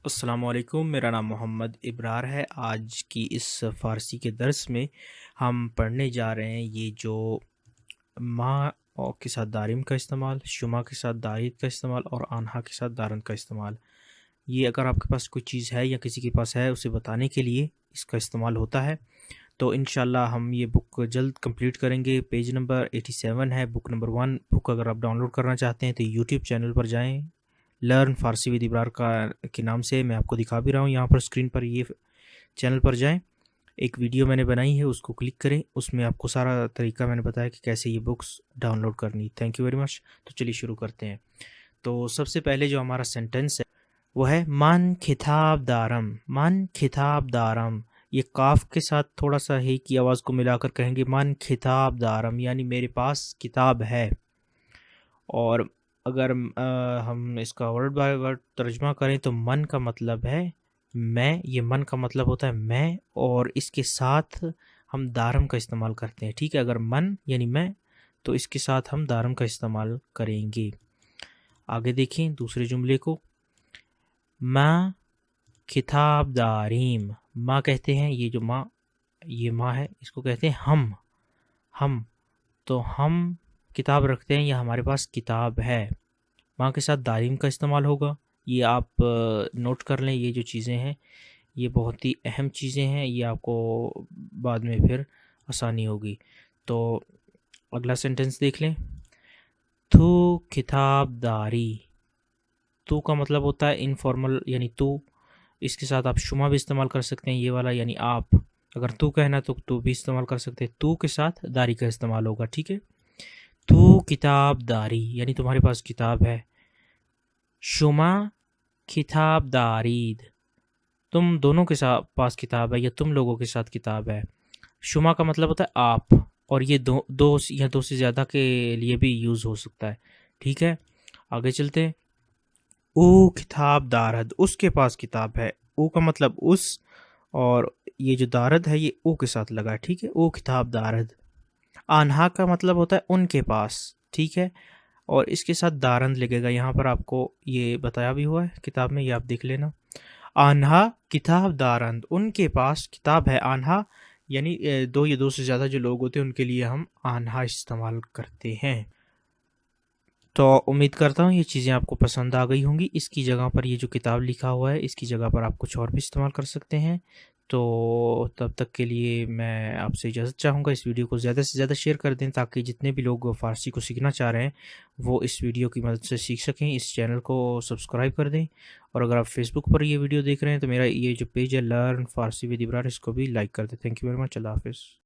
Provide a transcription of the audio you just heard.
अस्सलामुअलैकुम, मेरा नाम मोहम्मद इब्रार है। आज की इस फ़ारसी के दर्स में हम पढ़ने जा रहे हैं ये जो माँ और के साथ दारिम का इस्तेमाल, शुमा के साथ दारिद का इस्तेमाल और आन्हा के साथ दारन का इस्तेमाल। ये अगर आपके पास कोई चीज़ है या किसी के पास है उसे बताने के लिए इसका इस्तेमाल होता है। तो इंशाल्लाह हम ये बुक जल्द कंप्लीट करेंगे। पेज नंबर 87 है, बुक नंबर 1। बुक अगर आप डाउनलोड करना चाहते हैं तो यूट्यूब चैनल पर जाएं, लर्न फ़ारसी विद इब्रार का के नाम से मैं आपको दिखा भी रहा हूँ यहाँ पर स्क्रीन पर। ये चैनल पर जाएं, एक वीडियो मैंने बनाई है उसको क्लिक करें, उसमें आपको सारा तरीका मैंने बताया कि कैसे ये बुक्स डाउनलोड करनी। Thank you very much. तो चलिए शुरू करते हैं। तो सबसे पहले जो हमारा सेंटेंस है वो है मन खिताब दारम। मन खिताब दारम, ये काफ के साथ थोड़ा सा हे की आवाज़ को मिलाकर कहेंगे मन खिताब दारम, यानी मेरे पास किताब है। और अगर हम इसका वर्ड बाय वर्ड तर्जुमा करें तो मन का मतलब है मैं, ये मन का मतलब होता है मैं, और इसके साथ हम दारम का इस्तेमाल करते हैं। ठीक है, अगर मन यानी मैं तो इसके साथ हम दारम का इस्तेमाल करेंगे। आगे देखें दूसरे जुमले को, माँ किताब दारीम। माँ कहते हैं, ये जो माँ, ये माँ है, इसको कहते हैं हम। तो हम किताब रखते हैं या हमारे पास किताब है। माँ के साथ दारिम का इस्तेमाल होगा। ये आप नोट कर लें, ये जो चीज़ें हैं ये बहुत ही अहम चीज़ें हैं, ये आपको बाद में फिर आसानी होगी। तो अगला सेंटेंस देख लें, तू किताब दारी। तू का मतलब होता है इनफॉर्मल, यानी तू। इसके साथ आप शुमा भी इस्तेमाल कर सकते हैं, ये वाला यानी आप। अगर तू कहना तो तू भी इस्तेमाल कर सकते हैं। तू के साथ दारी का इस्तेमाल होगा। ठीक है, तू किताब दारी यानी तुम्हारे पास किताब है। शुमा किताब दारीद, तुम दोनों के साथ पास किताब है या तुम लोगों के साथ किताब है। शुमा का मतलब होता है आप, और ये दो या दो से ज़्यादा के लिए भी यूज़ हो सकता है। ठीक है, आगे चलते हैं। ओ किताब दारद, उसके पास किताब है। ओ का मतलब उस, और ये जो दारद है ये ओ के साथ लगा है। ठीक है, ओ किताब दारद। आन्हा का मतलब होता है उनके पास। ठीक है, और इसके साथ दारंद लगेगा। यहाँ पर आपको ये बताया भी हुआ है किताब में, ये आप देख लेना। आन्हा किताब दारंद, उनके पास किताब है। आन्हा यानी दो या दो से ज़्यादा जो लोग होते हैं उनके लिए हम आन्हा इस्तेमाल करते हैं। तो उम्मीद करता हूँ ये चीज़ें आपको पसंद आ गई होंगी। इसकी जगह पर ये जो किताब लिखा हुआ है इसकी जगह पर आप कुछ और भी इस्तेमाल कर सकते हैं। तो तब तक के लिए मैं आपसे इजाज़त चाहूँगा। इस वीडियो को ज़्यादा से ज़्यादा शेयर कर दें ताकि जितने भी लोग फ़ारसी को सीखना चाह रहे हैं वो इस वीडियो की मदद से सीख सकें। इस चैनल को सब्सक्राइब कर दें, और अगर आप फेसबुक पर ये वीडियो देख रहे हैं तो मेरा ये जो पेज है लर्न फ़ारसी विद इब्रार, इसको भी लाइक कर दें। Thank you very much. अल्लाह हाफ़िज़।